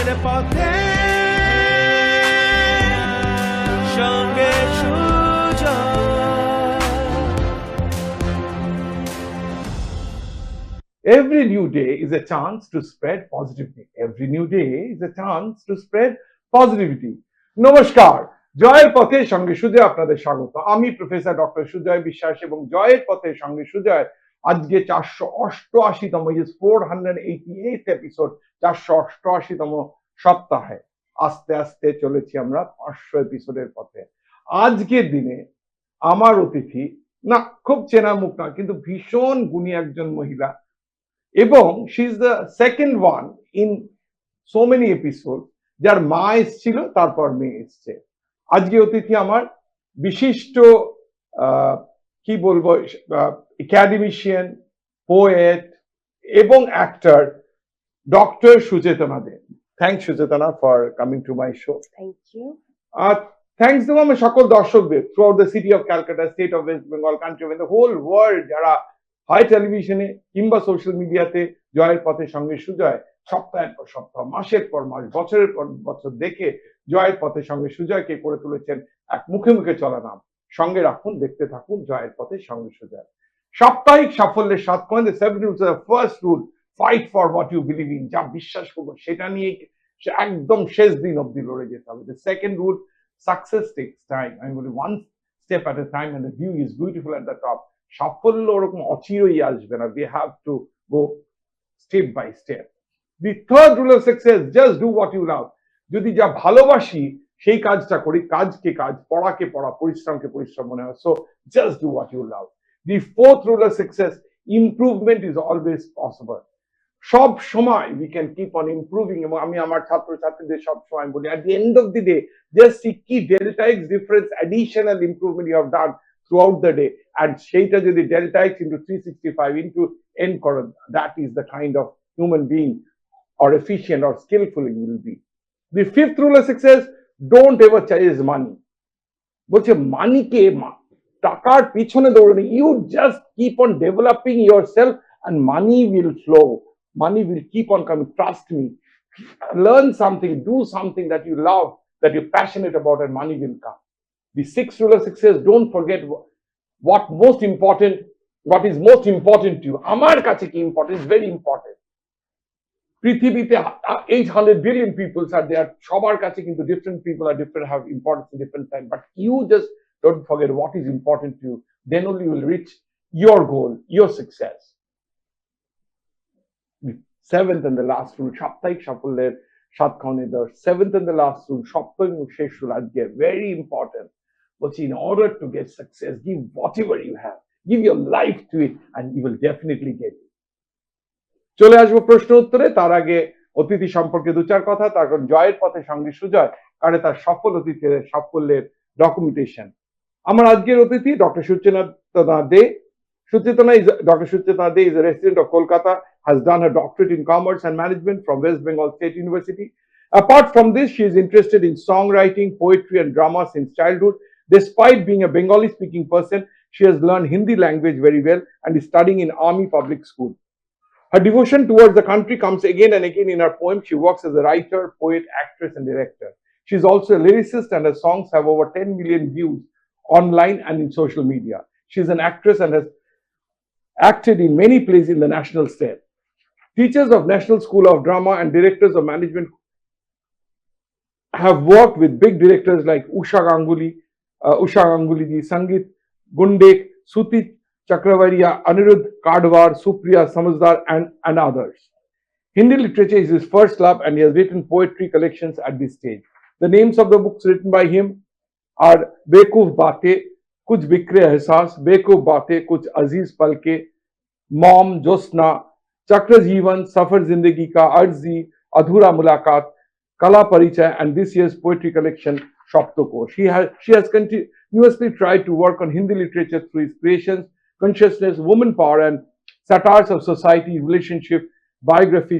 জয়ের পথে সঙ্গে Sujoy. Every new day is a chance to spread positivity. Every new day is a chance to spread positivity. নমস্কার, জয়ের পথে সঙ্গে সুজয় আপনাদের স্বাগত। আমি প্রফেসর ডক্টর সুজয় বিশ্বাস এবং জয়ের পথে সঙ্গে সুজয় আজকে 488তম 488th এপিসোড, 488তম সপ্তাহে আস্তে আস্তে চলেছি আমরা 500 এপিসোডের পথে। আজকের দিনে আমার অতিথি না খুব চেনা মুখ না, কিন্তু ভীষণ গুণী একজন মহিলা এবং she is the second one in so many episode যার মা এসছিল, তারপর মেয়ে এসছে। আজকে অতিথি আমার বিশিষ্ট কি বলবো একাডেমিশিয়ান, পোয়েট এবং actor doctor Suchetana De. Thanks Suchetana for coming to my show. Thank you. Thanks দেবো আমি সকল দর্শকদের throughout the city of Calcutta, state of West Bengal, country of the whole world, যারা হয় টেলিভিশনে কিংবা সোশ্যাল মিডিয়াতে জয়ের পথে সঙ্গে সুজয় সপ্তাহের পর সপ্তাহ, মাসের পর মাস, বছরের পর বছর দেখে জয়ের পথে সঙ্গে সুজয়কে করে তুলেছেন এক মুখে মুখে চলা নাম। সঙ্গে রাখুন, দেখতে থাকুন জয়ের পথে সঙ্গে সুজয়। সাপ্তাহিক সাফল্যের 7 point, 7 rules। First rule, fight for what you believe in. যা বিশ্বাস করবো সেটা নিয়ে একদম শেষ দিন অব্দি লড়ে যেতে হবে। The second rule, success takes time. আমি বলি one step at a time and the view is beautiful at the top. সাফল্য ওরকম অচিরই আসবে না, we have to go step by step. The third rule of success, just do what you love। যদি যা ভালোবাসি সেই কাজটা করি, কাজকে কাজ, পড়াকে পড়া, পরিশ্রমকে পরিশ্রম মনে হয়। So just do what you love. The fourth rule of success, improvement is always possible। সব সময় we can keep on improving। এবং আমি আমার ছাত্রছাত্রীদের সব সময় বলি, at the end of the day just see কি delta x difference, additional improvement you have done throughout the day, and সেইটা যদি delta x into 365 into n করো, that is the kind of human being or efficient or skillful you will be। The fifth rule of success, don't ever chase money। বলছে মানিকে, টাকার পিছনে দৌড়ানো, you just keep on developing yourself and money will flow, money will keep on coming, trust me। Learn something, do something that you love, that you're passionate about, and money will come। The sixth rule of success, don't forget what is most important to you। আমার কাছে কি important is very important। পৃথিবীতে 800 billion people are there, সবার কাছে কিন্তু different people are different, have importance in different time, but you just don't forget what is important to you, then only you will reach your goal, your success। The seventh and the last rule, সাপ্তাহিক সাফল্যের 7 খানে, the seventh and the last rule, সপ্তম এবং শেষ rule আজকে very important। বলছি in order to get success, give whatever you have, give your life to it, and you will definitely get it। চলে আসবো প্রশ্ন উত্তরে। তার আগে অতিথি সম্পর্কে 2-4 কথা, তার কারণ জয়ের পথে সঙ্গে সুজয় কারণে তার সফল অতিথির সাফল্যের ডকুমেন্টেশন। আমার আজকের অতিথি doctor Suchetana they. Dr. Suchetana De is a resident of Kolkata, has done her doctorate in commerce and management from West Bengal State University। Apart from this, she is interested in songwriting, poetry and drama since childhood। Despite being a Bengali speaking person, she has learned Hindi language very well and is studying in Army Public School। Her devotion towards the country comes again and again in her poems. She works as a writer, poet, actress and director। She is also a lyricist and her songs have over 10 million views online and in social media। She is an actress and has acted in many plays in the national stage। Teachers of National School of Drama and directors of management have worked with big directors like Usha Ganguly ji, Sangeet Gundek, Suti Chakravartia, Anirudh Kadwar, Supriya Samazdar and others। Hindi literature is his first love and he has written poetry collections at this stage। The names of the books written by him are Bekoof Baatein, Kuch Bikre Ehsaas, Bekoof Baatein, Kuch Aziz Pal Ke, Mom, Josna, Chakra Jeevan, Safar Zindagi Ka, Arzi, Adhura Mulaqat, Kala Parichay, and this year's poetry collection Shaptoko। She has continuously tried to work on Hindi literature through his creations, consciousness, woman power and satires of society, relationship, biography,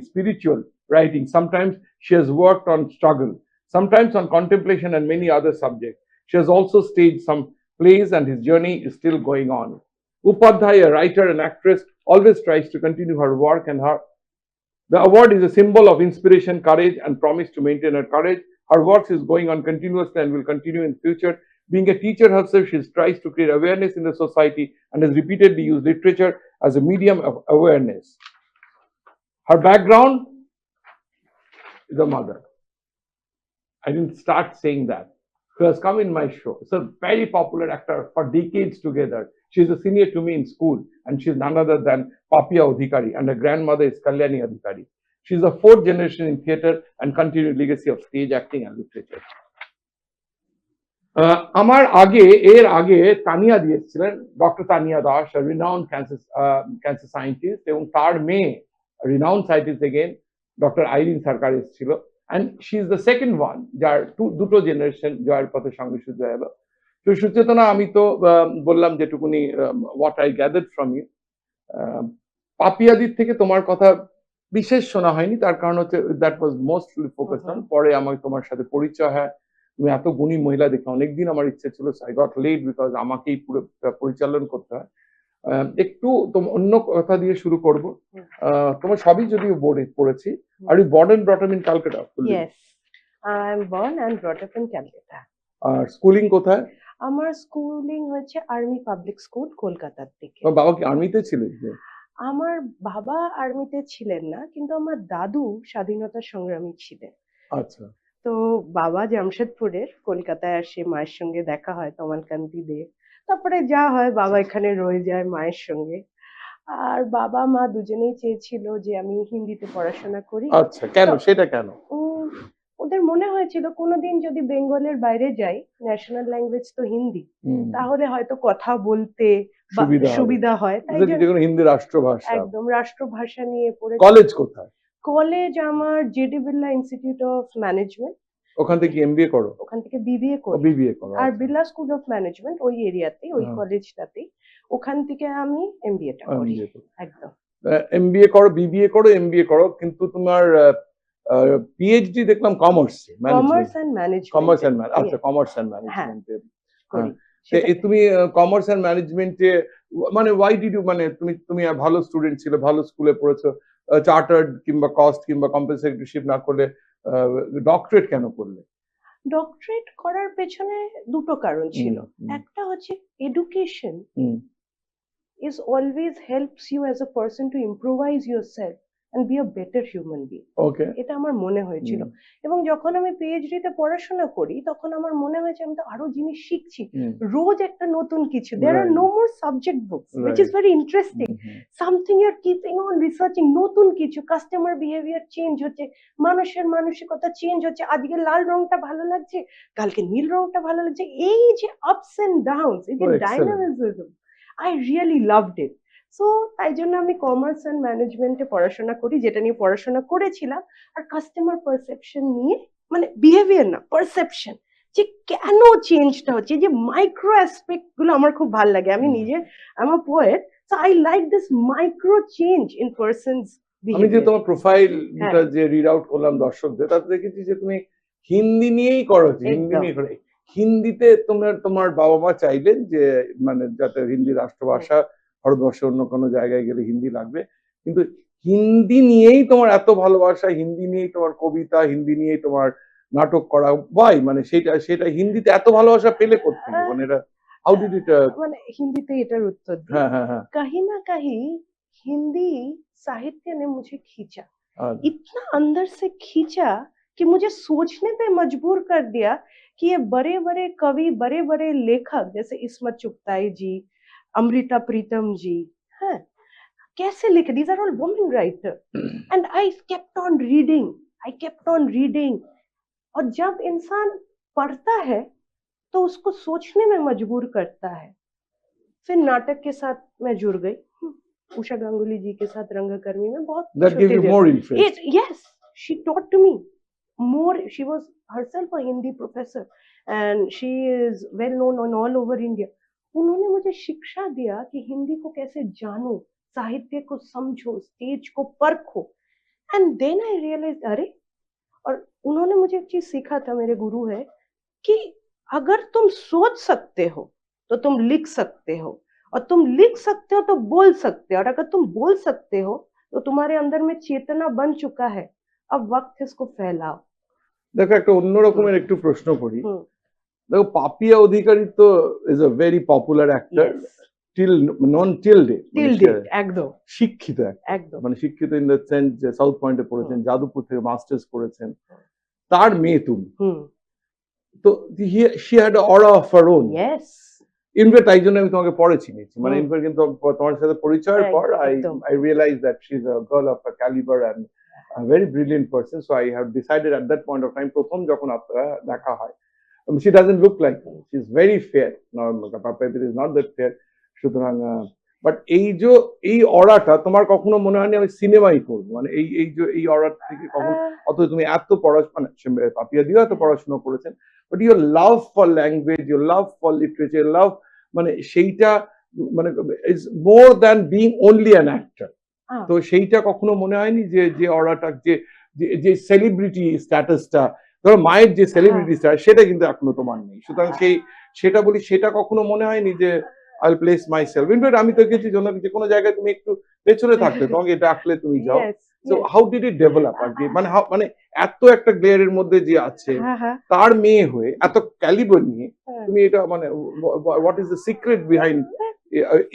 spiritual writing। Sometimes she has worked on struggle, sometimes on contemplation and many other subjects। She has also staged some plays and his journey is still going on। Upadhyay, a writer and actress, always tries to continue her work and The award is a symbol of inspiration, courage, and promise to maintain her courage. Her work is going on continuously and will continue in future. Being a teacher herself, she tries to create awareness in the society and has repeatedly used literature as a medium of awareness. Her background is a mother. I didn't start saying that. She has come in my show. It's a very popular actor for decades together. She's a senior to me in school, and she's none other than Papia Adhikari, and her grandmother is Kalyani Adhikari. She's the fourth generation in theatre and continued legacy of stage acting and literature. আমার আগে এর আগে তানিয়া দিয়েছিলেন doctor Tania Das, renowned cancer scientist, এবং তার মেয়ে renowned scientist again doctor Irene Sarkar এসেছিল। And she is the second one যার দুটো জেনারেশন জয়ের পথে সঙ্গে সুযোগ এলো। তো সুচেতনা, আমি তো বললাম যেটুকুনি what I gathered from you. পাপিয়াদির থেকে তোমার কথা বিশেষ শোনা হয়নি, তার কারণ হচ্ছে that was mostly focused on. পরে আমার তোমার সাথে পরিচয় হয়, তুমি এত গুণী মহিলা দেখে অনেকদিন আমার ইচ্ছে ছিল, আই গট লেট বিকজ আমাকেই পুরো পরিচালন করতে হয়। একটু অন্য কথা দিয়ে শুরু করব। তোমার সবই যদিও বোর্ডে পড়েছি। Are you born and brought up in Calcutta? Yes, I am born and brought up in Calcutta. আর স্কুলিং কোথায়? আমার স্কুলিং হচ্ছে আর্মি পাবলিক স্কুল কলকাতার থেকে। তোমার বাবা কি আর্মিতে ছিলেন? আমার বাবা আর্মিতে ছিলেন না, কিন্তু আমার দাদু স্বাধীনতা সংগ্রামী ছিলেন। আচ্ছা। তো বাবা জামশেদপুরের, কলকাতায় আসে, মায়ের সঙ্গে দেখা হয় তমালকান্তি দে, তারপরে যা হয় বাবা এখানে রয়ে যায় মায়ের সঙ্গে। আর বাবা মা দুজনেই চেয়েছিল যে আমি হিন্দিতে পড়াশোনা করি। আচ্ছা, কেন? সেটা কেন? ওদের মনে হয়েছিল কোনোদিন যদি বেঙ্গলের বাইরে যাই, ন্যাশনাল ল্যাঙ্গুয়েজ তো হিন্দি, তাহলে হয়তো কথা বলতে সুবিধা হয়। তাই জন্য হিন্দি রাষ্ট্রভাষা, একদম রাষ্ট্রভাষা নিয়ে পড়ে। কলেজ কোথায়? কলেজ আমার JD Birla institute of management. ওখান থেকে এমবিএ করো? ওখান থেকে বিবিএ করো। বিবিএ করো। আর বিড়লা স্কুল অফ ম্যানেজমেন্ট ওই এরিয়াতে, ওই কলেজটাতে, ওখান থেকে আমি এমবিএটা করি। একদম এমবিএ করো, বিবিএ করো, এমবিএ করো, কিন্তু তোমার পিএইচডি দেখলাম কমার্স এন্ড ম্যানেজমেন্ট। আচ্ছা, কমার্স এন্ড ম্যানেজমেন্টে। তুমি কমার্স এন্ড ম্যানেজমেন্টে মানে ওয়াই ডিড ইউ, মানে তুমি ভালো স্টুডেন্ট ছিল, ভালো স্কুলে পড়েছো, চার্টার্ড কিংবা কস্ট কিংবা কম্পেনসেটরশিপ না করলে ডক্টরেট কেন করলে? ডক্টরেট করার পেছনে দুটো কারণ ছিল। একটা হচ্ছে education is always helps you as a person to improvise yourself and be a better human being. Okay. এটা আমার মনে হয়েছিল। এবং যখন আমি পিএইচডি তে পড়াশোনা করি তখন আমার মনে হয়েছে আমি তো আরো জিনিস শিখছি, রোজ একটা নতুন কিছু। There are no more subject books, which is very interesting. Something you're keeping on researching, নতুন কিছু, কাস্টমার বিহেভিয়ার চেঞ্জ হচ্ছে, মানুষের মানসিকতা চেঞ্জ হচ্ছে, আজকে লাল রংটা ভালো লাগছে, কালকে নীল রংটা ভালো লাগছে। এই যে আপস এন্ড ডাউনস, এই যে dynamism, I really loved it. So তাই জন্য আমি কমার্স এন্ড ম্যানেজমেন্টে পড়াশোনা করি, যেটা নিয়ে পড়াশোনা করেছিলাম। আর কাস্টমার পারসেপশন নিয়ে, মানে বিহেভিয়ার না, পারসেপশন, যে কেন চেঞ্জটা হচ্ছে, যে মাইক্রো অ্যাসপেক্ট গুলো আমার খুব ভালো লাগে। আমি নিজে I am a poet, so I like this micro change in persons behaviour. আমি যে তোমার প্রোফাইলটা যে রিড আউট করলাম দর্শকদের, তাতে দেখেছি যে তুমি হিন্দি নিয়েই করো, হিন্দি নিয়ে করো। হিন্দিতে তোমার বাবা মা চাইলেন যে মানে যাতে হিন্দি রাষ্ট্রভাষা, ভারতবর্ষে অন্য কোনো জায়গায় গেলে হিন্দি লাগবে, কিন্তু হিন্দি নিয়েই তোমার এত ভালোবাসা, হিন্দি নিয়েই তোমার কবিতা, হিন্দি নিয়েই তোমার নাটক করা, ওয়াই? মানে সেটা হিন্দিতে এত ভালোবাসা পেলে কোত্থেকে? মানে এটা হাউ ডিড ইট? মানে হিন্দিতে এটার উত্তর দিই, कहीं ना कहीं हिंदी साहित्य ने मुझे खींचा, इतना अंदर से खींचा कि मुझे सोचने पे मजबूर कर दिया कि ये बड़े बड़े कवि, बड़े बड़े लेखक जैसे इस्मत चुगताई जी, अमृता प्रीतम जी, हैं, कैसे लिखे? These are all women writer, and I kept on reading. और जब इंसान पढ़ता है तो उसको सोचने में मजबूर करता है। फिर नाटक के साथ मैं जुड़ गई, उषा गांगुली जी के साथ रंगकर्मी में बहुत। That gave you more interest? Yes, she taught to me more. She was herself a Hindi professor and she is well known on all over India. उन्होंने मुझे शिक्षा दिया कि हिंदी को कैसे जानो, साहित्य को समझो, स्टेज को परखो। And then I realized, अरे, और उन्होंने मुझे एक चीज सीखा था, मेरे गुरु है, कि अगर तुम सोच सकते हो तो तुम लिख सकते हो, और तुम लिख सकते हो तो बोल सकते हो, और अगर तुम बोल सकते हो तो तुम्हारे अंदर में चेतना बन चुका है, अब वक्त है इसको फैलाओ। দেখো একটা অন্য রকমের একটু প্রশ্ন করি। হুম, দেখো পাপিয়া অধিকারী তো is a very popular actor yes, till non till day, till date, একদম শিক্ষিত actor, একদম। মানে শিক্ষিত ইন দ্য সেন্স যে সাউথ পয়েন্টে পড়েছেন, যাদবপুর থেকে মাস্টার্স করেছেন, তার মেয়ে তুমি, হুম, তো she had aura of her own. yes, in fact তাই জন্য আমি তোমাকে পরে চিনেছি, মানে হুম। ইনফ্যাক্ট কিন্তু তোমার সাথে পরিচয়ের পর একদম। I realized that she's a girl of a caliber and a very brilliant person, so I have decided at that point of time, প্রথম যখন আপনারা দেখা হয়, she doesn't look like her, she's very fair, Papa is not that fair, সুতরাং but এই অরাটা তোমার কখনো মনে হয়নি আমি সিনেমাই করবো, মানে এই অরা থেকে কখন, অত তুমি এত পড়াশোনা, পাপিয়া দিও এত পড়াশোনা করেছেন, but your love for language, your love for literature, love, মানে সেইটা মানে is more than being only an actor. তো সেইটা কখনো মনে হয়নি যে অরাটা, যে সেলিব্রিটি স্ট্যাটাসটা, ধরো মায়ের যে সেলিব্রিটি স্ট্যাটাস সেটা কিন্তু এখনো তোমার নেই, সুতরাং সেটা বলি, সেটা কখনো মনে হয়নি যে I'll place myself. ইনফ্যাক্ট আমি তো দেখেছি যে কোনো জায়গায় তুমি একটু পেছনে থাকলে, তোমাকে ডাকলে তুমি যাও। Yes, So yes. how did it develop আর কি, মানে মানে এত একটা গ্লেয়ারের মধ্যে যে আছে, হ্যাঁ, হ্যাঁ, তার মেয়ে হয়ে এত ক্যালিবার নিয়ে হ্যাঁ। তুমি এটা, মানে what is the secret behind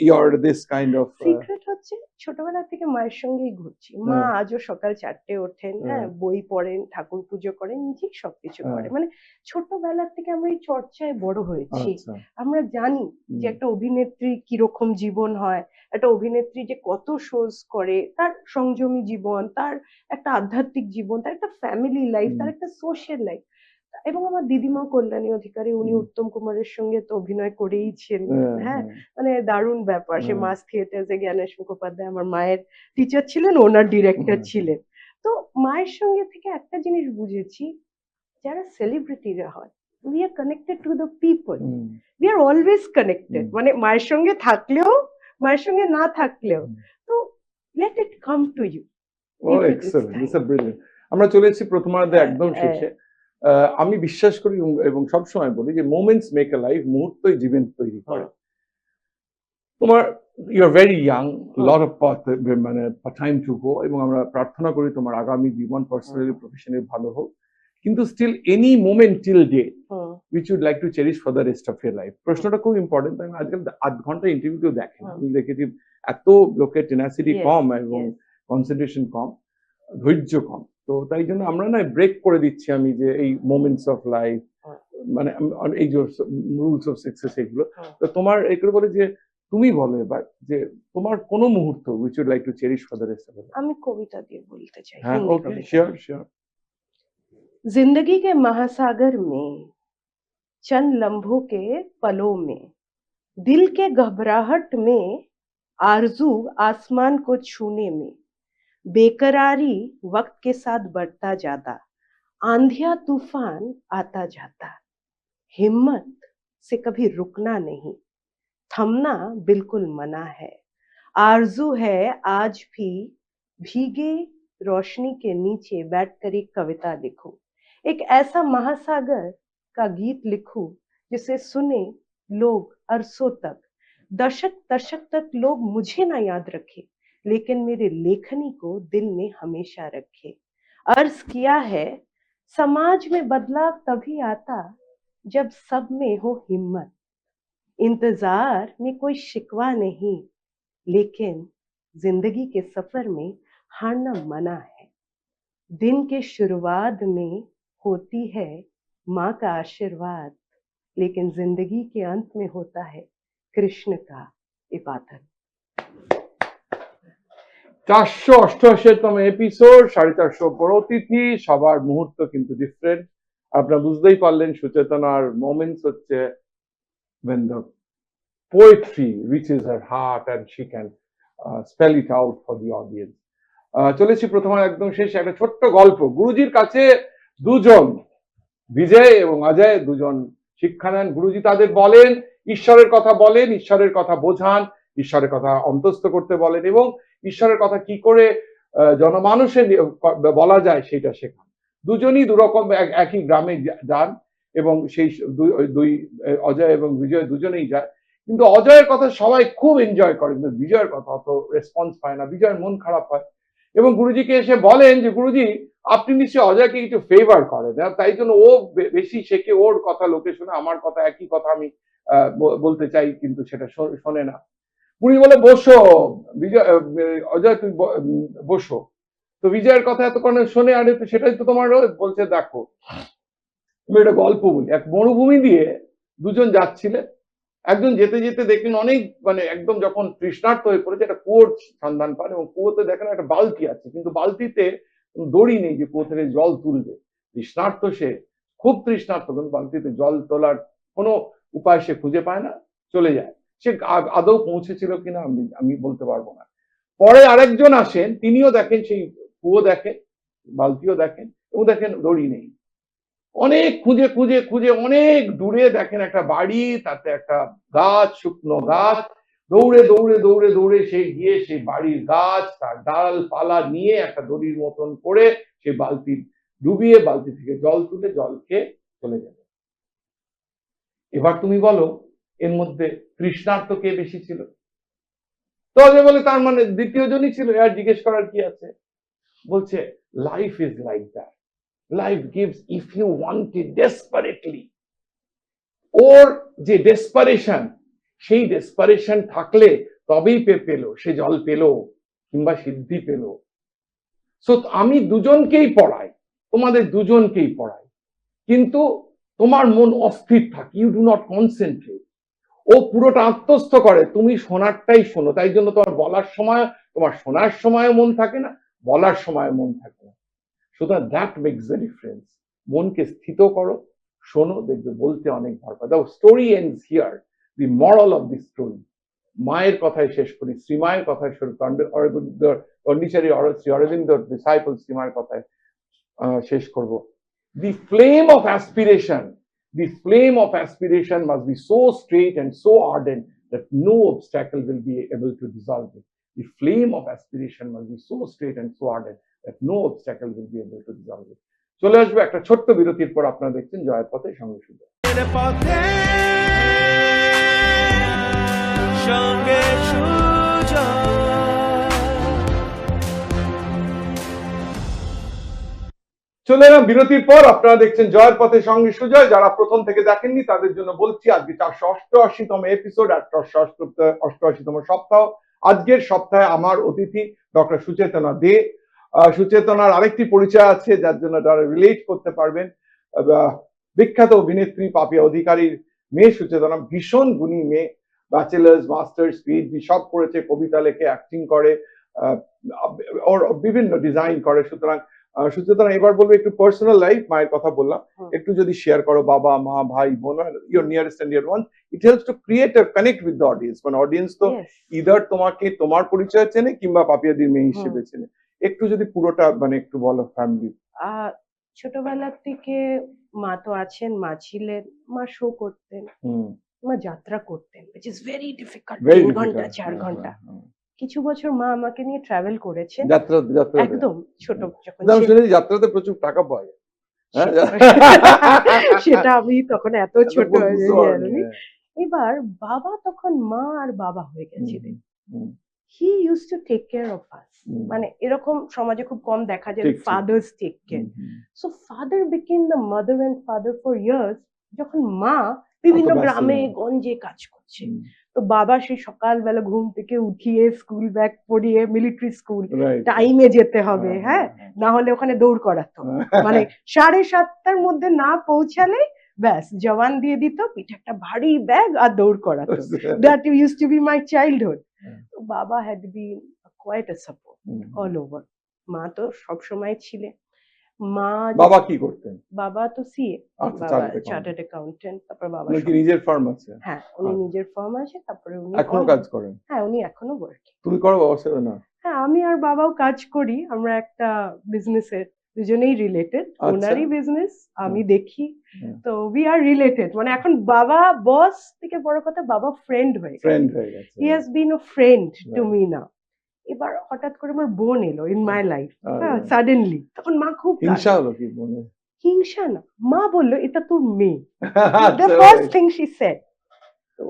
your this kind of secret হচ্ছে ছোটবেলা থেকে মায়ের সঙ্গেই ঘুরছি। মা আজও সকাল 4টে ওঠেন, হ্যাঁ, বই পড়েন, ঠাকুর পুজো করেন, নিজেই সবকিছু করেন। মানে ছোটবেলা থেকে আমরা এই চর্চায় বড় হয়েছি। আচ্ছা, আমরা জানি যে একটা অভিনেত্রী কিরকম জীবন হয়, একটা অভিনেত্রী যে কত শোজ করে, তার সংযমী জীবন, তার একটা আধ্যাত্মিক জীবন, তার একটা ফ্যামিলি লাইফ, তার একটা সোশ্যাল লাইফ। এবং আমার দিদিমা কল্যাণী অধিকারী, উনি উত্তম কুমারের সঙ্গে তো অভিনয় করেইছেন, হ্যাঁ, মানে দারুণ ব্যাপার। সে মাস থিয়েটার্সে জ্ঞানেশ মুখোপাধ্যায় আমার মায়ের টিচার ছিলেন, ওনার ডিরেক্টর ছিলেন। তো মায়ের সঙ্গে থেকে একটা জিনিস বুঝেছি, যারা সেলিব্রিটিরা হয়, we are connected to the people, we are always connected, মানে মায়ের সঙ্গে থাকলেও, মায়ের সঙ্গে না থাকলেও। তো let it come to you. Excellent, this is brilliant. আমরা চলে এসেছি প্রথমার্ধে একদম শেষে। আমি বিশ্বাস করি এবং সবসময় বলি যে মোমেন্টস মেক আ লাইফ, মুহূর্তই জীবন তৈরি করে। তোমার you are very young, lot of মানে টাইম টু গো, এবং আমরা প্রার্থনা করি তোমার আগামী জীবন পার্সোনালি প্রফেশনালি ভালো হোক, কিন্তু still any moment till day which you'd like to cherish for the rest of your life. প্রশ্নটা খুব ইম্পর্টেন্ট। আমি আজকাল 8 ঘন্টা ইন্টারভিউ দেখেন, আমি দেখেছি এত লোকের টেনাসিটি কম এবং কনসেন্ট্রেশন কম, ধৈর্য কম। তো তাই জন্য আমরা না ব্রেক করে দিচ্ছি আমি, যে এই মোমেন্টস অফ লাইফ, মানে এই যে রুলস অফ সাকসেস, এগুলো তো তোমার এগুলো বলে যে তুমি বলো এবার যে তোমার কোন মুহূর্ত which you'd like to cherish for the rest of life. আমি কবিতা দিয়ে বলতে চাই। হ্যাঁ, ওকে, শিওর শিওর। जिंदगी के महासागर में, चंद लम्हों के पलों में, दिल के घबराहट में, आरजू आसमान को छूने में, बेकरारी वक्त के साथ बढ़ता जाता, आंधिया तूफान आता जाता, हिम्मत से कभी रुकना नहीं, थमना बिल्कुल मना है, आरजू है आज भी भीगे रोशनी के नीचे बैठकर एक कविता लिखूं, एक ऐसा महासागर का गीत लिखूं जिसे सुने लोग अरसों तक, दशक दशक तक लोग मुझे ना याद रखे, लेकिन मेरे लेखनी को दिल में हमेशा रखे। अर्ज किया है, समाज में बदलाव तभी आता जब सब में हो हिम्मत, इंतजार में कोई शिकवा नहीं, लेकिन जिंदगी के सफर में हारना मना है। दिन के शुरुआत में होती है माँ का आशीर्वाद, लेकिन जिंदगी के अंत में होता है कृष्ण का इबादत। 488তম এপিসোড, 450 বড় অতিথি, সবার মুহূর্ত কিন্তু ডিফারেন্ট। আপনারা বুঝতেই পারলেন সুচেতনার মোমেন্টস হচ্ছে when the poetry reaches her heart and she can spell it out for the audience. চলেছি প্রথমে একদম শেষে একটা ছোট্ট গল্প। গুরুজির কাছে দুজন, বিজয় এবং অজয়, দুজন শিক্ষা নেন। গুরুজি তাদের বলেন, ঈশ্বরের কথা বলেন, ঈশ্বরের কথা বোঝান, ঈশ্বরের কথা অন্তস্থ করতে বলেন, এবং ঈশ্বরের কথা কি করে জনমানুষে বলা যায় সেটা শেখান। দুজনই দুরকম একই গ্রামে যান, এবং সেই দুই অজয় এবং বিজয় দুজনেই যায়, কিন্তু অজয়ের কথা সবাই খুব এনজয় করে, কিন্তু বিজয়ের কথা অত রেসপন্স পায় না, বিজয়ের মন খারাপ হয়। এবং গুরুজিকে এসে বলেন যে গুরুজি আপনি নিশ্চয়ই অজয়কে কিছু ফেভার করেন, তাই জন্য ও বেশি শেখে, ওর কথা লোকে শুনে, আমার কথা একই কথা আমি বলতে চাই কিন্তু সেটা শোনে না। গুরুজি বলে বসো বিজয়, অজয় তুই বসো। তো বিজয়ের কথা এতক্ষণ শোনে, আরে সেটাই তো তোমার বলছে দেখো আমি একটা গল্প বলি। এক মরুভূমি দিয়ে দুজন যাচ্ছিলেন, একজন যেতে যেতে দেখলেন অনেক মানে একদম যখন তৃষ্ণার্ত হয়ে পড়েছে একটা কুয়োর সন্ধান পান, এবং কুয়োতে দেখেন একটা বালতি আছে, কিন্তু বালতিতে দড়ি নেই যে কুয়ো থেকে জল তুলবে। তৃষ্ণার্ত সে, খুব তৃষ্ণার্ত, কিন্তু বালতিতে জল তোলার কোনো উপায় সে খুঁজে পায় না, চলে যায়। সে আদৌ পৌঁছেছিল কিনা আমি বলতে পারবো না। পরে আরেকজন আসেন, তিনিও দেখেন সেই কুয়ো দেখেন, বালতিও দেখেন, এবং দেখেন দড়ি নেই। অনেক খুঁজে খুঁজে খুঁজে অনেক দূরে দেখেন একটা বাড়ি, তাতে একটা গাছ, শুকনো গাছ। দৌড়ে দৌড়ে দৌড়ে দৌড়ে সে গিয়ে সেই বাড়ির গাছ, তার ডাল পালা নিয়ে একটা দড়ির মতন করে সেই বালতি ডুবিয়ে বালতি থেকে জল তুলে জল খেয়ে চলে যাবে। এবার তুমি বলো এর মধ্যে তৃষ্ণার্ত কে বেশি ছিল? তো বলে তার মানে দ্বিতীয় জনই ছিল, আর জিজ্ঞেস করার কি আছে? বলছে life is like that, life gives if you want it desperately. ওর যে ডেসপারেশন, সেই ডেসপারেশন থাকলে তবেই পেল, সে জল পেল কিংবা সিদ্ধি পেল। সো আমি দুজনকেই পড়াই, তোমাদের দুজনকেই পড়াই, কিন্তু তোমার মন অস্থির থাকে, ইউ ডু নট কনসেন্ট্রেট। ও পুরোটা আত্মস্থ করে, তুমি শোনারটাই শোনো, তাই জন্য তোমার বলার সময়, তোমার শোনার সময় মন থাকে না, বলার সময় মন থাকে না। সুতরাং দ্যাট মেক্স দ্য ডিফারেন্স। মনকে স্থিত করো, শোনো, দেখবে বলতে অনেক ভয় পায়। The story ends here, the moral of the story. মায়ের কথায় শেষ করি, শ্রীমায়ের কথায় শ্রী অরবিন্দ ডিসাইপল শ্রীমায়ের কথায় শেষ করব। The flame of aspiration, the flame of aspiration must be so straight and so ardent that no obstacle will be able to dissolve it. The flame of aspiration must be so straight and so ardent that no obstacle will be able to dissolve it. চলে আসবে একটা ছোট্ট বিরতির পর। আপনারা দেখছেন জয়ের পথে সঙ্গে সুজয়। পথে সঙ্গে সুজয়। চলে এলাম বিরতির পর। আপনারা দেখছেন জয়ের পথে সঙ্গে সুজয়। যারা প্রথম থেকে দেখেননি তাদের জন্য বলছি, আজকে 488তম এপিসোড, 488তম সপ্তাহ। আজকের সপ্তাহে আমার অতিথি ডক্টর সুচেতনা দে। সুচেতনার আরেকটি পরিচয় আছে যার জন্য তারা রিলেট করতে পারবেন। বিখ্যাত অভিনেত্রী পাপিয়া অধিকারীর মেয়ে সুচেতনা, ভীষণ গুণী মেয়ে, ব্যাচেলার্স, মাস্টার্স, পিএইচডি সব করেছে, কবিতা লেখে, অ্যাক্টিং করে, ওর বিভিন্ন ডিজাইন করে। সুতরাং সুচেতনা, এবার বলবো একটু পার্সোনাল লাইফ, মায়ের কথা বললাম, একটু যদি শেয়ার করো, বাবা মা ভাই বোন, your nearest and dear one, it helps to create a connect with the audience. মানে অডিয়েন্স তো ইদার তোমাকে তোমার পরিচয় চেনে কিংবা পাপিয়াদির মেয়ে হিসেবে চেনে। একটু যদি পুরোটা মানে একটু বলো ফ্যামিলি। ছোটবেলা থেকে মা তো আছেন, মা ছিলেন, মা শো করতেন, মা যাত্রা করতেন, which is very difficult, 3 ঘন্টা 4 ঘন্টা। কিছু বছর মা আমাকে নিয়ে ট্রাভেল করেছেন, একদম ছোট যখন যাত্রাতে প্রচুর টাকা পাওয়া যায়। সেটা আমি তখন এত ছোট হয়ে। এবার বাবা তখন মা আর বাবা হয়ে গেছিলেন। He used to take care of us. মানে এরকম সমাজে খুব কম দেখা যায়, fathers take care. So father became the mother and father for years. যখন মা বিভিন্ন গ্রামে গঞ্জে কাজ করছে, তো বাবা সেই সকালবেলা ঘুম থেকে উঠিয়ে স্কুল ব্যাগ পরিয়ে, মিলিটারি স্কুল টাইমে যেতে হবে, হ্যাঁ, না হলে ওখানে দৌড় করাতো। মানে 7:30টার মধ্যে না পৌঁছালে ব্যাস জওয়ান দিয়ে দিত, পিঠে একটা ভারী ব্যাগ আর দৌড় করাতো। That used to be my childhood. বাবা had been quite a support all over. মা তো সব সময় ছিলেন। মা বাবা কি করতেন? বাবা তো সিএ, বাবা চার্টার্ড অ্যাকাউন্টেন্ট। তারপর বাবা কি নিজের ফার্ম আছে? হ্যাঁ, উনি নিজের ফার্ম আছে। তারপরে উনি এখনো কাজ করেন? হ্যাঁ, উনি এখনো ওয়ার্কিং। তুমি করো বাবার সাথে? না, হ্যাঁ, আমি আর বাবাও কাজ করি। আমরা একটা বিজনেসের দুজনেই রিলেটেড, ওনারই বিজনেস আমি দেখি, তো উই আর রিলেটেড। মানে এখন বাবা বস থেকে বড় কথা বাবা ফ্রেন্ড হয়ে গেছে। He has been a friend to me now. এবার হঠাৎ করে আমার বোন এলো ইন মাই লাইফ, সাডেনলি। তখন মা খুব হিংসা হলো কি বোনের? হিংসা না, মা বললো এটা তোর মেয়ে, the first thing she said. তো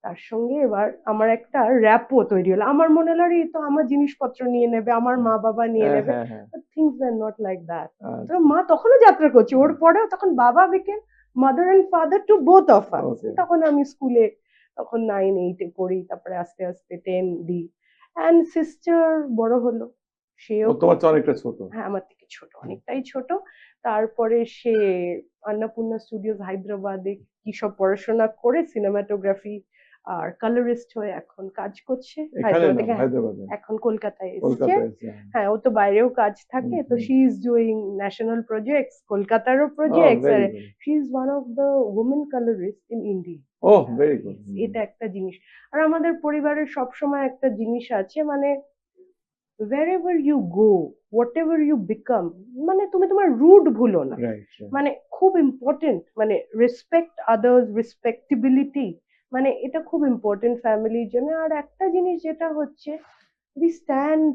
তার সঙ্গে এবার আমার একটা র্যাপও তৈরি হলো। আমার মনে হলো আরে এ তো আমার জিনিসপত্র নিয়ে নেবে, আমার মা বাবা নিয়ে হ্যাঁ নেবে। হ্যাঁ হ্যাঁ things are not like that. তো আচ্ছা মা তখনও যাত্রা করছে, ওর পরেও তখন বাবা became mother and father to both of us. Okay. তখন আমি স্কুলে তখন 9-8 পড়ি, তারপরে আস্তে আস্তে 10 দিই। অ্যান্ড সিস্টার বড় হলো, সেও ও তোমার চেয়ে অনেকটা ছোট। হ্যাঁ আমার থেকে ছোট, অনেকটাই ছোট। তারপরে সে অন্নপূর্ণা স্টুডিওস হায়দ্রাবাদে কি সব পড়াশোনা করে সিনেমাটোগ্রাফি আর কালারিস্ট হয়ে এখন কাজ করছে এখানে হায়দ্রাবাদে। না হায়দ্রাবাদে এখন কলকাতায় এসছে। কলকাতায় এসে, হ্যাঁ ও তো বাইরেও কাজ থাকে, তো hmm. She is doing national projects, কলকাতারও Oh, projects. very good. She is one of the women colourist in India. Oh, very good. এটা একটা জিনিস। আর আমাদের পরিবারের সবসময় একটা জিনিস আছে, মানে wherever you go, whatever you become, মানে তুমি তোমার রুট ভুলো না। Right, right. মানে খুব ইম্পর্টেন্ট, মানে রেসপেক্ট আদার্স, রেসপেক্টিবিলিটি, মানে এটা খুব ইম্পর্টেন্ট ফ্যামিলির জন্য। আর একটা জিনিস যেটা হচ্ছে we stand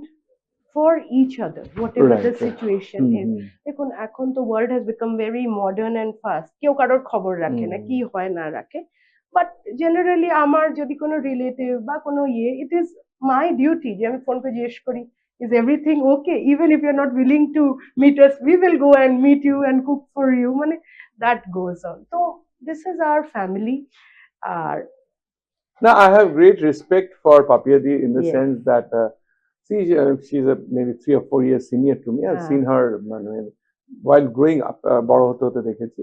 for each other whatever Right, the right. Situation is. Hmm, দেখুন এখন তো world has become very modern and fast, কেউ কারোর খবর রাখে না, হুম। কি হয় না রাখে। বাট জেনারেলি আমার যদি কোনো রিলেটিভ বা কোনো ইট ইজ মাই ডিউটি যে আমি ফোন করে জিজ্ঞেস করি is everything okay, even if you're not willing to meet us, we will go and meet you and cook for you, মানে that goes on. So this is our family. R Now, I have great respect for Papiadi in the Yes. sense that, see, she's maybe 3 or 4 years senior to me. I've Ah. seen her while growing up, বড় হতে হতে দেখেছি।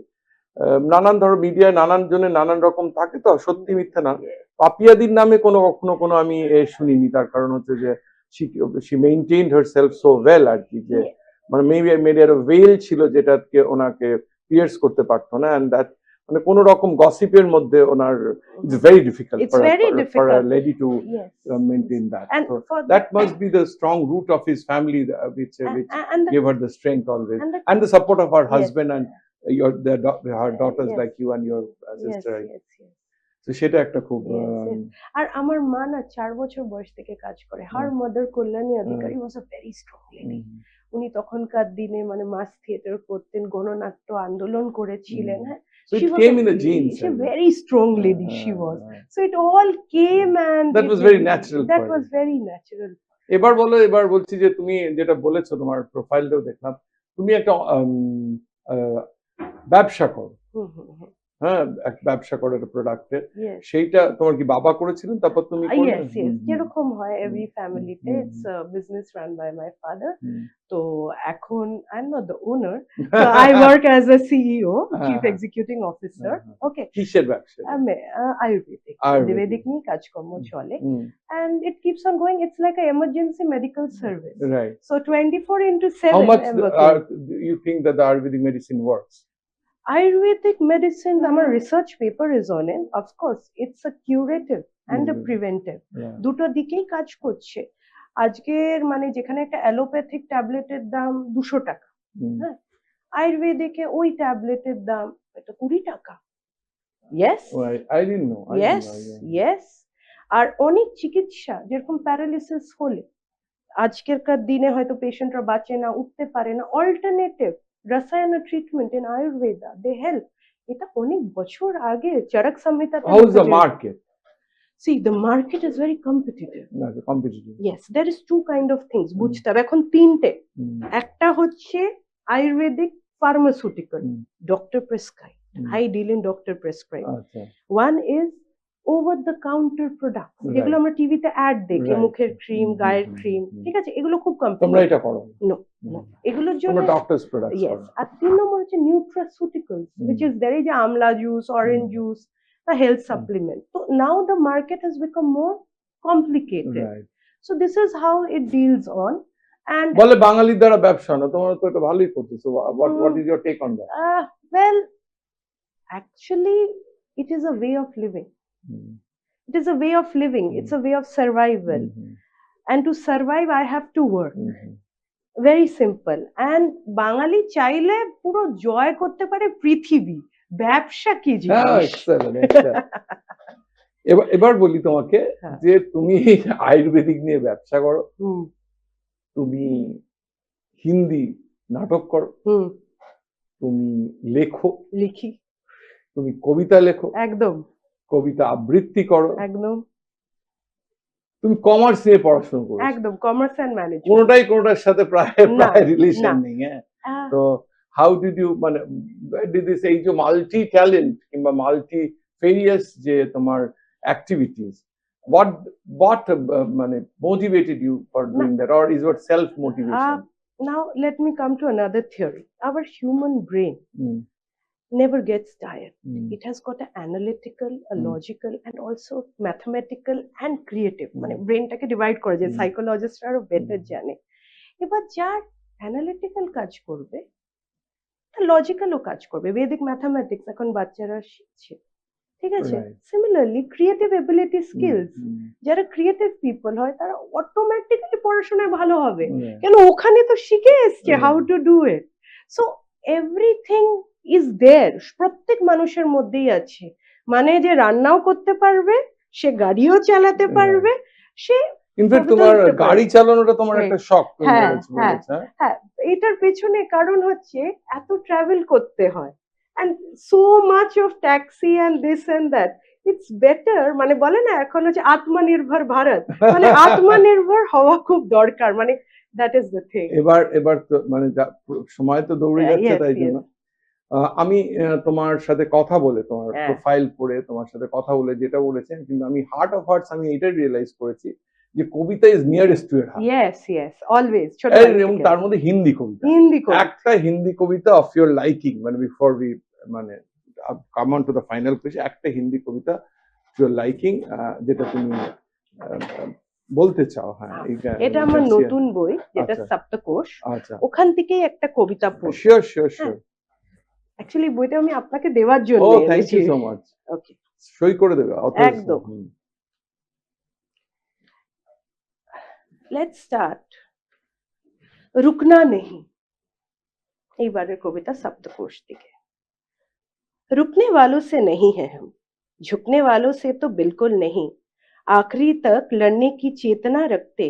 নানান ধরো মিডিয়ায় নানান জনের নানান রকম থাকে, তো সত্যি মিথ্যা না। পাপিয়াদির নামে কখনো আমি শুনিনি, তার কারণ হচ্ছে যে she maintained herself so well আর কি, যে মানে মেবি মিডিয়ার ভেল ছিল যেটাকে ওনাকে পিয়ার্স করতে পারতো না, and that মানে কোন রকম গসিপের মধ্যে ওনার it's very difficult It's very for a difficult. lady to yes, maintain that. and So for that must be the strong root of his family, which and gave her the strength always, and and the support of her Yes. husband and her daughters Yes. like you and your yes, sister. yes, yes. So সেটা একটা খুব Yes, yes. আর আমার মা না 4 বছর বয়স থেকে কাজ করে। Her mother Kalyani Adhikari was a very strong lady. উনি তখনকার দিনে মানে মাস থিয়েটার করতেন, গণনাট্য আন্দোলন করেছিলেন। হ্যাঁ, So she it was came a- in the genes. She a very strong lady she was. So it all came and That was very natural That for was you. very natural. এবার বলছি যে তুমি যেটা বলেছো তোমার প্রোফাইলটাও দেখলাম, তুমি একটা ব্যবসা করো। হুম, হুম, হুম। হ্যাঁ, এক ব্যবসা করো একটা প্রোডাক্টের, Yes. সেইটা তোমার কি বাবা করেছিলেন তারপর তুমি করলে? Yes, yes. যেরকম হয় every ফ্যামিলিতে, হুম, it's a business run by my father. হুম। তো এখন I'm not the owner. So I work as a CEO, Chief হ্যাঁ, Executing Officer. হ্যাঁ। Okay. কিসের ব্যবসা? আমি আয়ুর্বেদিক আয়ুর্বেদিক। নিয়ে কাজকর্ম চলে, হুম, and it keeps on going. It's like an emergency medical service. right. So 24/7 How much I'm working. do you think that the Ayurvedic medicine works? Ayurvedic medicines, আমার research paper is on it. Of course, it's a curative and a hmm, preventive. yeah. দুটো দিকেই কাজ করছে। আজকের মানে যেখানে একটা allopathic ট্যাবলেটের দাম 200 টাকা, হুম। হ্যাঁ, আয়ুর্বেদিকে ওই ট্যাবলেটের দাম এটা 20 টাকা। Yes, Right. I didn't know. yes, yes. আর অনেক চিকিৎসা যেরকম প্যারালিসিস হলে আজকেরকার দিনে হয়তো পেশেন্টরা বাঁচে না, উঠতে পারে না, অল্টারনেটিভ রসায়ন treatment in Ayurveda they help. এটা অনেক বছর আগে চরক সংহিতা। How is the market? See, the market is very competitive. No, the competitive. Yes, there is two kind of things. বুঝতে হবে এখন তিনটে। হুম, একটা হচ্ছে Ayurvedic pharmaceutical, hmm, doctor prescribe. Hmm. I deal in doctor prescribed. আচ্ছা। One is over the counter products, Right. যেগুলো আমরা টিভিতে অ্যাড দেখি, Right. মুখের ক্রিম, হুম, গায়ের হুম, ক্রিম, হুম। ঠিক আছে, এগুলো খুব তোমরা কম্পিটিটিভ। এটা করো? No, no. এগুলোর জন্য তোমরা ডক্টরস প্রোডাক্টস yes. করো? আর 3 নম্বর হচ্ছে nutraceuticals, which is there is amla juice, orange hmm. juice, the health supplement. So now the market has become more complicated. Right. So this is how it deals on. And বলে বাঙালির দ্বারা ব্যবসা না, তোমরা তো এটা ভালোই করতেছো। What is your take on that? well, actually, it is a way of living. Hmm, It is a way of living. It's a way of survival. Hmm, And to survive, I have to work. Hmm, hmm. Very simple. And বাঙালি চাইলে পুরো জয় করতে পারে পৃথিবী। ব্যবসা কি হ্যাঁ, জিনিস? excellent, excellent. এবার বলি তোমাকে হ্যাঁ। যে তুমি আয়ুর্বেদিক নিয়ে ব্যবসা করো, হুম, তুমি হিন্দি নাটক করো, হুম, তুমি লেখো, লিখি তুমি কবিতা লেখো, একদম। কবিতা আবৃত্তি করো, একদম তুমি কমার্স নিয়ে পড়াশোনা করো, একদম কমার্স এন্ড ম্যানেজমেন্ট। কোনোটার সাথে প্রায় না, রিলেশন না। নেই। হ্যাঁ, তো হাউ ডিড ইউ মানে দিস এই যে মাল্টি ট্যালেন্ট কিংবা মাল্টি ফেরিয়াস যে তোমার অ্যাক্টিভিটিস, what what মানে motivated you for doing that, or is it self motivation? Now let me come to another theory. Our human brain never gets tired. It has got an analytical, a logical, and also mathematical and creative. মানে ব্রেনটাকে divide করে, যে psychologist আরো better জানে। এবার যার analytical কাজ করবে, লজিক্যালও কাজ করবে। বেদিক ম্যাথামেটিক্স এখন বাচ্চারা শিখছে, ঠিক আছে? সিমিলারলি ক্রিয়েটিভ এবিলিটি স্কিলস, যারা ক্রিয়েটিভ পিপল হয় তারা অটোমেটিক্যালি পড়াশোনায় ভালো হবে, কেন ওখানে তো শিখে এসছে how to do it. So everything is there, প্রত্যেক মানুষের মধ্যেই আছে। মানে যে রান্নাও করতে পারবে, সে গাড়িও চালাতে পারবে, সে ইনফ্যাক্ট তোমার গাড়ি চালানোটা তোমার একটা শখ। হ্যাঁ, এটার পেছনে কারণ হচ্ছে এত ট্রাভেল করতে হয়, and so much of taxi and this and that. It's better, মানে বলে না এখন হচ্ছে আত্মনির্ভর ভারত, মানে আত্মনির্ভর হওয়া খুব দরকার, মানে that is the thing. এবার তো মানে সময় তো দৌড়ে যাচ্ছে, তাই জন্য আমি তোমার সাথে কথা বলে, তোমার প্রোফাইল পড়ে তোমার সাথে কথা বলে যেটা বলেছেন, কিন্তু আমি হার্ট অফ হার্টস আমি এটাই রিয়েলাইজ করেছি যে কবিতা is nearest to your heart. yes always. এবং তার মধ্যে হিন্দি কবিতা, একটা হিন্দি কবিতা অফ ইউর লাইকিং, মানে বিফোর উই মানে come on to the final question, একটা হিন্দি কবিতা ইউর লাইকিং যেটা তুমি বলতে চাও। হ্যাঁ, এটা আমার নতুন বই যেটা সপ্তকোষ, আচ্ছা, ওখান থেকেই একটা কবিতা পড়ি। Sure sure sure. অ্যাকচুয়ালি বইটা আমি আপনাকে দেওয়ার জন্য। ও থ্যাংক ইউ সো মাচ। ওকে, সই করে দেবে একদম। Let's start. रुकना नहीं, এইবারের কবিতা সপ্তকোষ থেকে। रुकने वालों से नहीं है हम, झुकने वालों से तो बिल्कुल नहीं, आखिरी तक लड़ने की चेतना रखते,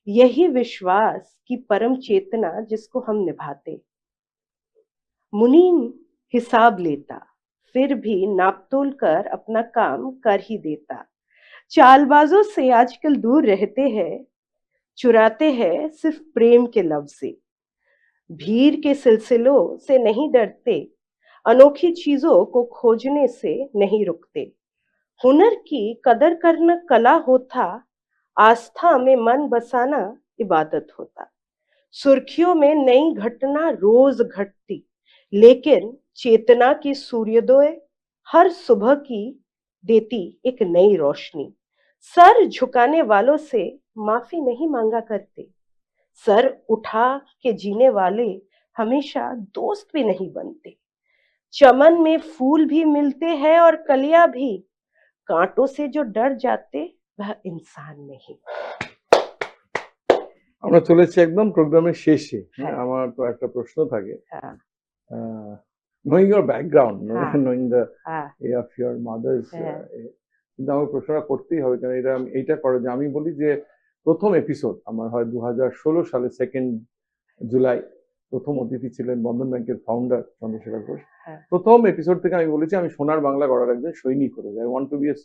यही विश्वास की परम चेतना जिसको हम निभाते। मुनीम हिसाब लेता, फिर भी नाप तोल कर अपना काम कर ही देता। चालबाजों से आजकल दूर रहते हैं, चुराते हैं सिर्फ प्रेम के लफ्ज से। भीड़ के सिलसिलों से नहीं डरते, अनोखी चीजों को खोजने से नहीं रुकते। हुनर की कदर करना कला होता, आस्था में मन बसाना इबादत होता। सुर्खियों में नई घटना रोज घटती, लेकिन चेतना की सूर्योदय हर सुबह की देती एक नई रोशनी। सर झुकाने वालों से माफी नहीं मांगा करते, सर उठा के जीने वाले हमेशा दोस्त भी नहीं बनते। चमन में फूल भी मिलते हैं और कलियां भी, कांटों से जो डर जाते वह इंसान नहीं। আমরা চলেছি একদম প্রোগ্রামের শেষে। আমার তো একটা প্রশ্ন থাকে, knowing your background, knowing the of your mother's, কিন্তু আমার প্রশ্নটা করতেই হবে, কারণ এইটা করে যে আমি বলি যে প্রথম এপিসোড আমার হয় 2016 সালে 2 জুলাই, প্রথম অতিথি ছিলেন বন্ধন ব্যাংকের ফাউন্ডার চন্দ্রশেখর ঘোষ। প্রথম এপিসোড থেকে আমি বলেছি আমি সোনার বাংলা গড়ার একজন সৈনিক হতে চাই, I want to be a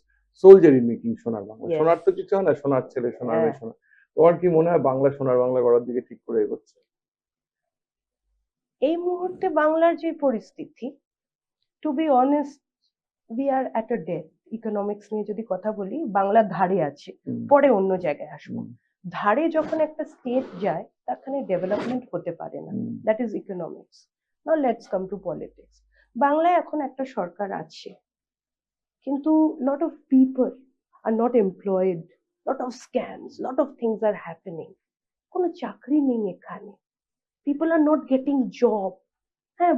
soldier in making সোনার বাংলা। সোনার তো কিছু হয় না, সোনার ছেলে সোনার মেয়ে সোনা। তোমার কি মনে হয় বাংলা সোনার বাংলা গড়ার দিকে ঠিক করে এগোচ্ছে? এই মুহূর্তে বাংলার যে পরিস্থিতি, to be honest, we are at a death. Economics নিয়ে যদি কথা বলি, বাংলা ধারে আছে, পরে অন্য জায়গায় আসবো। ধারে যখন একটা স্টেট যায় তখন ডেভেলপমেন্ট হতে পারে না, that is economics. Now let's come to politics. বাংলায় এখন একটা সরকার আছে, কিন্তু lot of people are not employed, lot of scams, lot of things are happening. কোনো চাকরি নেই এখানে, people are not getting job. হ্যাঁ,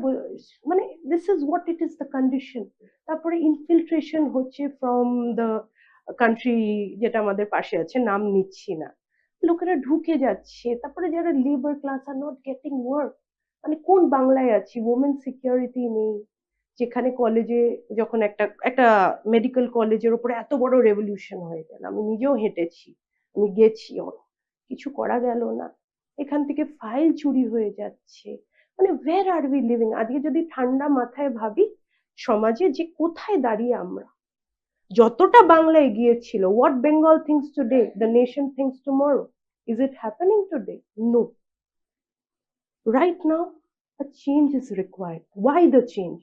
মানে this is what it is the condition. তারপরে ইনফিলট্রেশন হচ্ছে ফ্রম দ্য কান্ট্রি যেটা আমাদের পাশে আছে, নাম নিচ্ছি না, লোকেরা ঢুকে যাচ্ছে। তারপরে যারা labour class R not getting work, মানে কোন বাংলায় আছি? ওমেন সিকিউরিটি নেই, যেখানে কলেজে যখন একটা মেডিকেল কলেজের উপরে এত বড় রেভলিউশন হয়ে গেল, আমি নিজেও হেঁটেছি, আমি গেছি, কিছু করা গেল না। এখান থেকে ফাইল চুরি হয়ে যাচ্ছে, মানে ওয়ের আর উই লিভিং? আজকে যদি ঠান্ডা মাথায় ভাবি সমাজে যে কোথায় দাঁড়িয়ে আমরা, যতটা Bangla এগিয়েছিল, what Bengal thinks today, the nation thinks tomorrow. Is it happening today? No. Right now, a change is required. Why the change?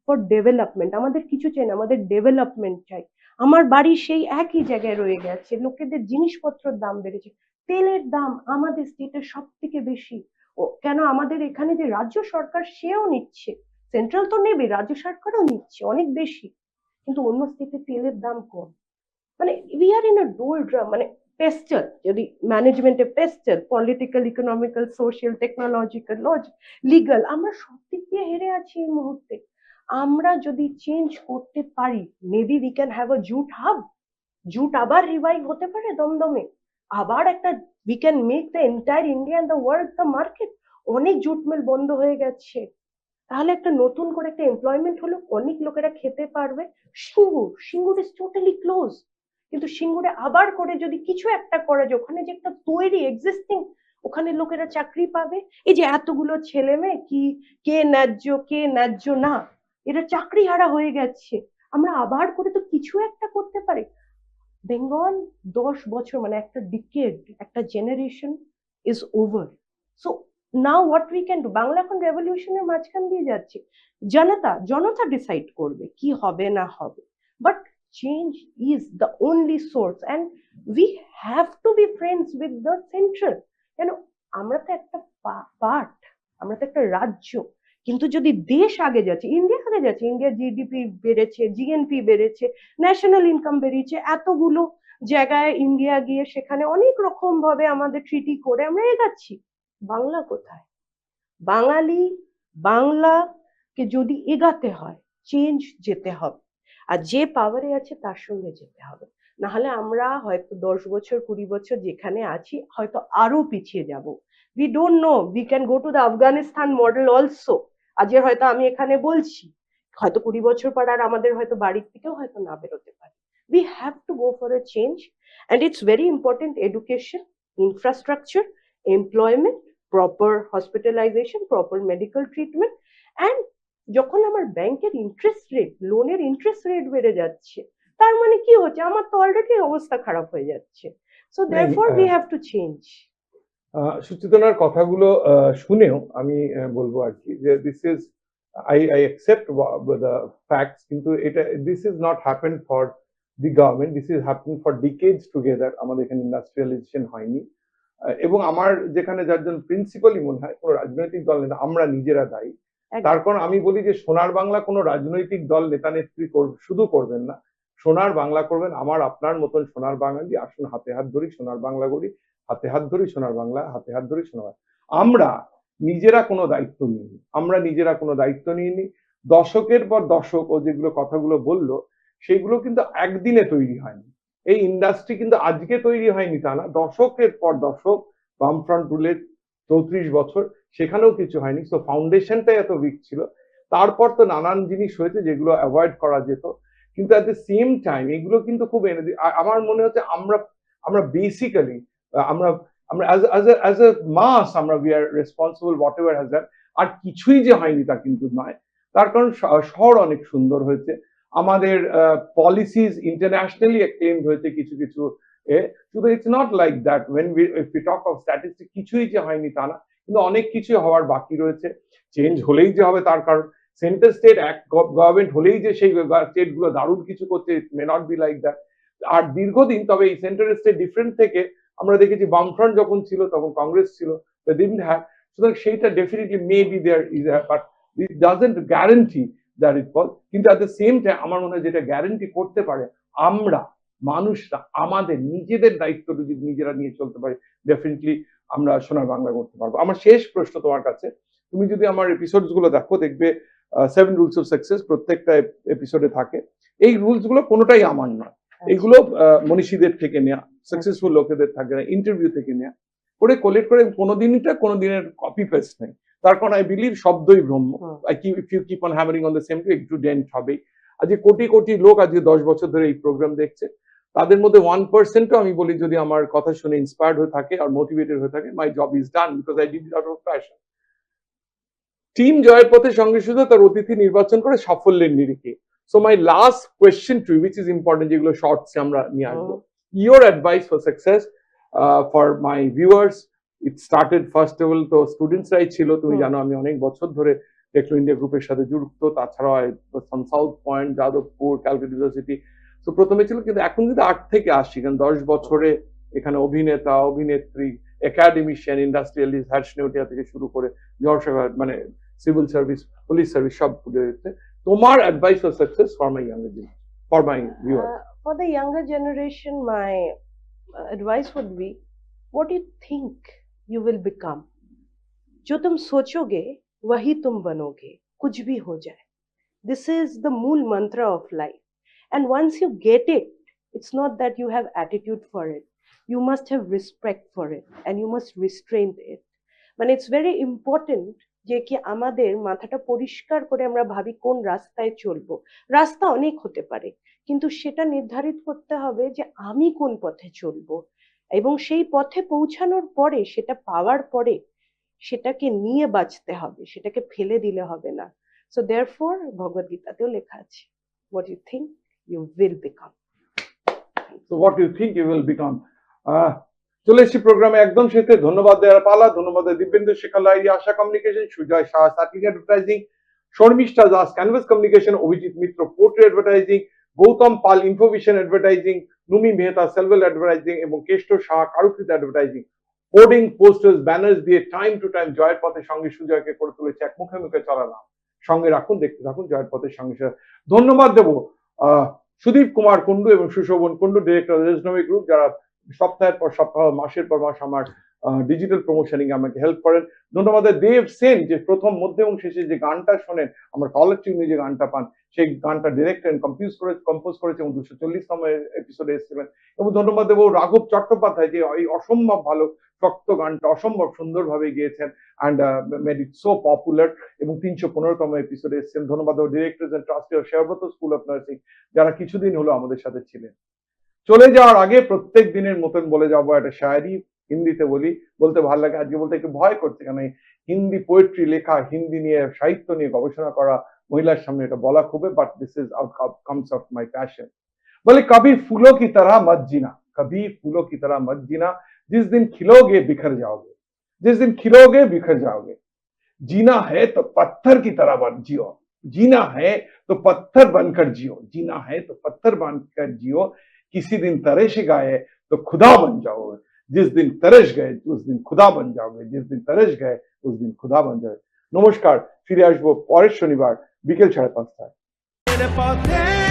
For development. আমাদের কিছু চাই না, আমাদের ডেভেলপমেন্ট চাই। আমার বাড়ি সেই একই জায়গায় রয়ে গেছে, লোকেদের জিনিসপত্রের দাম বেড়েছে, তেলের দাম আমাদের স্টেটের সব থেকে বেশি। ও কেন, আমাদের এখানে যে রাজ্য সরকার সেও নিচ্ছে, সেন্ট্রাল তো নেবে, রাজ্য সরকারও নিচ্ছে অনেক বেশি, কিন্তু অন্য স্টেটে তেলের দাম কম। মানে উই আর ইন আ ডোলড্রাম, মানে পেস্টাল, যদি ম্যানেজমেন্টে pastel, political, economical, social, technological, legal, আমরা সব দিক দিয়ে হেরে আছি এই মুহূর্তে। আমরা যদি চেঞ্জ করতে পারি, maybe we can have a jute hub, jute আবার রিভাইভ হতে পারে দমদমে, আবার একটা we can make the entire India and the world the market. অনেক জুট মিল বন্ধ হয়ে গেছে, তাহলে একটা নতুন করে একটা এমপ্লয়মেন্ট হলো, অনেক লোকেরা খেতে পারবে। সিঙ্গুর ইজ টোটালি ক্লোজ, কিন্তু সিঙ্গুরে আবার করে যদি কিছু একটা করা যায়, ওখানে যে একটা তৈরি এক্সিস্টিং, ওখানে লোকেরা চাকরি পাবে। এই যে এতগুলো ছেলে মেয়ে, কি কে ন্যায্য না, এরা চাকরি হারা হয়ে গেছে, আমরা আবার করে তো কিছু একটা করতে পারি। বেঙ্গল 10 বছর, মানে একটা ডিকেড, একটা generation is over. So now what we can do, Bangla এখন রেভলিউশনের মাঝখান দিয়ে যাচ্ছে, জনতা ডিসাইড করবে কি হবে না হবে, but change is the only source and we have two be friends with the central. কেন, আমরা তো একটা পার্ট, আমরা তো একটা রাজ্য, কিন্তু যদি দেশ আগে যাচ্ছে, ইন্ডিয়া আগে যাচ্ছে, ইন্ডিয়ার জিডিপি বেড়েছে, জিএনপি বেড়েছে, ন্যাশনাল ইনকাম বেরিয়েছে, এতগুলো জায়গায় ইন্ডিয়া গিয়ে সেখানে অনেক রকম ভাবে আমাদের ট্রিটি করে আমরা এগাচ্ছি। বাংলা কোথায়? বাঙালি, বাংলাকে যদি এগাতে হয়, চেঞ্জ যেতে হবে, আর যে পাওয়ারে আছে তার সঙ্গে যেতে হবে, না হলে আমরা হয়তো 10 বছর 20 বছর যেখানে আছি হয়তো আরো পিছিয়ে যাব। We don't know, we can go to the Afghanistan model also. আজকে হয়তো আমি এখানে বলছি, হয়তো 20 বছর পর আর আমাদের হয়তো বাড়ির থেকেও হয়তো না বেরোতে পারে। We have to go for a change, and it's very important: education, infrastructure, employment, proper hospitalization, proper medical treatment, and যখন আমার ব্যাংকের ইন্টারেস্ট রেট, লোনের ইন্টারেস্ট রেট বেড়ে যাচ্ছে, তার মানে কি হচ্ছে, আমার তো অলরেডি অবস্থা খারাপ হয়ে যাচ্ছে। So therefore we have to change. সুচিতনার কথাগুলো শুনেও আমি বলবো আর কি যে this is I accept the facts, কিন্তু এটা this is not happen for the government, this is happen for decades together. আমাদের এখানে ইন্ডাস্ট্রিয়ালাইজেশন হয়নি, এবং আমার যেখানে যার জন্য প্রিন্সিপালি মনে হয় কোনো রাজনৈতিক দল নেতা, আমরা নিজেরা দায়ী। তার কারণ আমি বলি যে সোনার বাংলা কোনো রাজনৈতিক দল নেতা নেত্রী শুধু করবেন না, সোনার বাংলা করবেন আমার আপনার মতন সোনার বাঙালি। আসুন হাতে হাত ধরি, সোনার বাংলা করি, হাতে হাত ধরি সোনার বাংলা, হাতে হাত ধরি সোনার বাংলা। আমরা নিজেরা কোনো দায়িত্ব নিইনি, আমরা নিজেরা কোনো দায়িত্ব নিইনি। দশকের পর দশক ও যেগুলো কথাগুলো বললো সেগুলো কিন্তু একদিনে তৈরি হয়নি। এই ইন্ডাস্ট্রি কিন্তু আজকে তৈরি হয়নি তা না, দশকের পর দশক বামফ্রন্ট রুলের 34 বছর, সেখানেও কিছু হয়নি। তো ফাউন্ডেশনটাই এত উইক ছিল। তারপর তো নানান জিনিস হয়েছে যেগুলো অ্যাভয়েড করা যেত, কিন্তু অ্যাট দ্য সেম টাইম এগুলো কিন্তু খুব এনার্জি। আমার মনে হচ্ছে আমরা বেসিক্যালি আমরা আমরা অ্যাজ এ মাস আমরা we are responsible whatever has that. আর কিছুই যে হয়নি তা কিন্তু নয়, তার কারণ শহর অনেক সুন্দর হয়েছে, আমাদের পলিসিস ইন্টারন্যাশনালি অ্যাক্লেমড হয়েছে কিছু কিছু। শুধু it's not like that when if we talk of statistic, কিছুই যে হয়নি তা না, কিন্তু অনেক কিছুই হওয়ার বাকি রয়েছে। চেঞ্জ হলেই যে হবে তার কারণ সেন্টার স্টেট এক গভর্নমেন্ট হলেই যে সেই স্টেট গুলো দারুণ কিছু করছে, it may not be like that. আর দীর্ঘদিন তবে এই সেন্টার স্টেট ডিফারেন্ট থেকে আমরা দেখেছি বামফ্রন্ট যখন ছিল তখন কংগ্রেস ছিল, ডিডন্ট হ্যাভ, সুতরাং সেইটা definitely may be there is, but it doesn't guarantee that it fall. কিন্তু অ্যাট দ্য সেম টাইম আমার মনে হয় যেটা গ্যারান্টি করতে পারে, আমরা মানুষরা আমাদের নিজেদের দায়িত্ব যদি নিজেরা নিয়ে চলতে পারি, ডেফিনেটলি আমরা সোনার বাংলা করতে পারবো। আমার শেষ প্রশ্ন তোমার কাছে, তুমি যদি আমার এপিসোডস গুলো দেখো দেখবে 7 রুলস অফ সাকসেস প্রত্যেকটা এপিসোডে থাকে। এই রুলস গুলো কোনোটাই আমার নয়, এগুলো মনীষীদের থেকে নেওয়া, সাকসেসফুল লোকেদের থাকে না, ইন্টারভিউ থেকে নেওয়া, করে কোলেক্ট করে কোনোদিনের কপি পেস্ট নেই। তার কারণ আই বিলিভ শব্দই ব্রহ্ম। If you keep on hammering on the same to, একটু ডেন্ট হবেই। আজকে কোটি কোটি লোক আজকে 10 বছর ধরে এই প্রোগ্রাম দেখছে, তাদের মধ্যে 1%ও আমি বলি যদি আমার কথা শুনে ইন্সপায়ার্ড হয়ে থাকে আর মোটিভেটেড হয়ে থাকে, my job is done because I did it out of passion. Team জয়ের পথে সঙ্গে শুধু তার অতিথি নির্বাচন করে সাফল্যের নিরিখে। So my last question to you, which is important, যেগুলো শর্টস আমরা নিয়ে আসবো, your advice for success for my viewers. It started first of all তো স্টুডেন্টসরাই ছিল, তুমি জানো আমি অনেক বছর ধরে টেকনো ইন্ডিয়া গ্রুপের সাথে যুক্ত, তাছাড়াও south point, Jadavpur, Calcutta university. তো প্রথমে ছিল, কিন্তু এখন যদি 8 থেকে 80, কারণ 10 বছরে এখানে অভিনেতা, অভিনেত্রী, একাডেমিশিয়ান, ইন্ডাস্ট্রিয়ালিস্ট, হ্যাটসনেউটিয়া থেকে শুরু করে মানে সিভিল সার্ভিস, পুলিশ সার্ভিস সব রয়েছে। তোমার advice for success for my younger generation, for my viewer? For the younger generation, my advice would be, what do you think you will become? जो तुम सोचोगे वही तुम बनोगे, कुछ भी हो जाए. This is the मूल mantra of life. And once you get it, it's not that you have attitude for it. You must have respect for it and you must restrain it. মানে it's very important যে কি আমাদের মাথাটা পরিষ্কার করে আমরা ভাবি কোন রাস্তায় চলবো। রাস্তা অনেক হতে পারে, কিন্তু সেটা নির্ধারিত করতে হবে যে আমি কোন পথে চলবো, এবং সেই পথে পৌঁছানোর পরে, সেটা পাওয়ার পরে সেটাকে নিয়ে বাঁচতে হবে, সেটাকে ফেলে দিলে হবে না। সো দেয়ারফর ভগবদ গীতাতেও লেখা আছে, what you think you will become. So what you think you will become. চলে এসেছি প্রোগ্রামে একদম শেষে। ধন্যবাদ দেওয়ার পালা। ধন্যবাদ Dibyendu Sekhar Lahiri, Asha communication, Sujoy Shah satellite advertising, Sharmistha Das canvas communication, Abhijit Mitra portrait advertising, Goutam Pal Infovision advertising, Numi Mehta Selvel advertising এবং Keshto Saha Karukrit advertising. Hoarding, posters, banners দিয়ে টাইম টু টাইম জয়ের পথে সঙ্গে সুজয়কে করে তুলেছে এক মুখে মুখে চলা নাম। সঙ্গে রাখুন, দেখতে থাকুন জয়ের পথের সঙ্গে। ধন্যবাদ দেবো সুদীপ কুমার কুন্ডু এবং সুশোভন কুন্ডু, ডিরেক্টর রেজনমি গ্রুপ, যারা সপ্তাহের পর সপ্তাহ, মাসের পর মাস আমার ডিজিটাল প্রমোশনিং আমাকে হেল্প করেন। ধন্যবাদ দেব সেন, যে প্রথম, মধ্যে এবং শেষে যে গানটা শোনেন, আমার কলার টিউনে যে গানটা পান, সেই গানটা ডিরেক্ট এন্ড কম্পোজ করেছে এবং 240তম এপিসোডে এসেছিলেন। এবং ধন্যবাদ দেবো রাঘব চট্টোপাধ্যায়, যে এই অসম্ভব ভালো শক্ত গানটা অসম্ভব সুন্দরভাবে গিয়েছেন and made it so popular, এবং 315তম এপিসোডে এসেছেন। ধন্যবাদ দেবো ডিরেক্টরস এন্ড ট্রাস্টি অফ শেয়ারব্রত স্কুল অফ নার্সিং, যারা কিছুদিন হলো আমাদের সাথে ছিলেন। চলে যাওয়ার আগে প্রত্যেক দিনের মতন বলে যাবো একটা শায়রি, হিন্দিতে বলতে ভালো লাগে, আজকে বলতে একটু ভয় করছে, কারণ হিন্দি পোয়েট্রি লেখা, হিন্দি নিয়ে, সাহিত্য নিয়ে গবেষণা করা মহিলার সামনে এটা বলা খুবই, but this is outcomes of my passion. বলে কবি ফুলো কি तरह मत जीना, कभी फूलों की तरह मत जीना, जिस दिन खिलोगे बिखर जाओगे, जिस दिन खिलोगे बिखर जाओगे। जीना है तो पत्थर की तरह जियो, जीना है तो पत्थर बनकर जियो, जीना है तो पत्थर बनकर जियो। किसी दिन तरस गए तो खुदा बन जाओगे, जिस दिन तरस गए उस दिन खुदा बन जाओगे, जिस दिन तरस गए उस दिन खुदा बन जाओगे। নমস্কার, ফিরে আসবো পরের শনিবার বিকেল 5:30টায়। পথে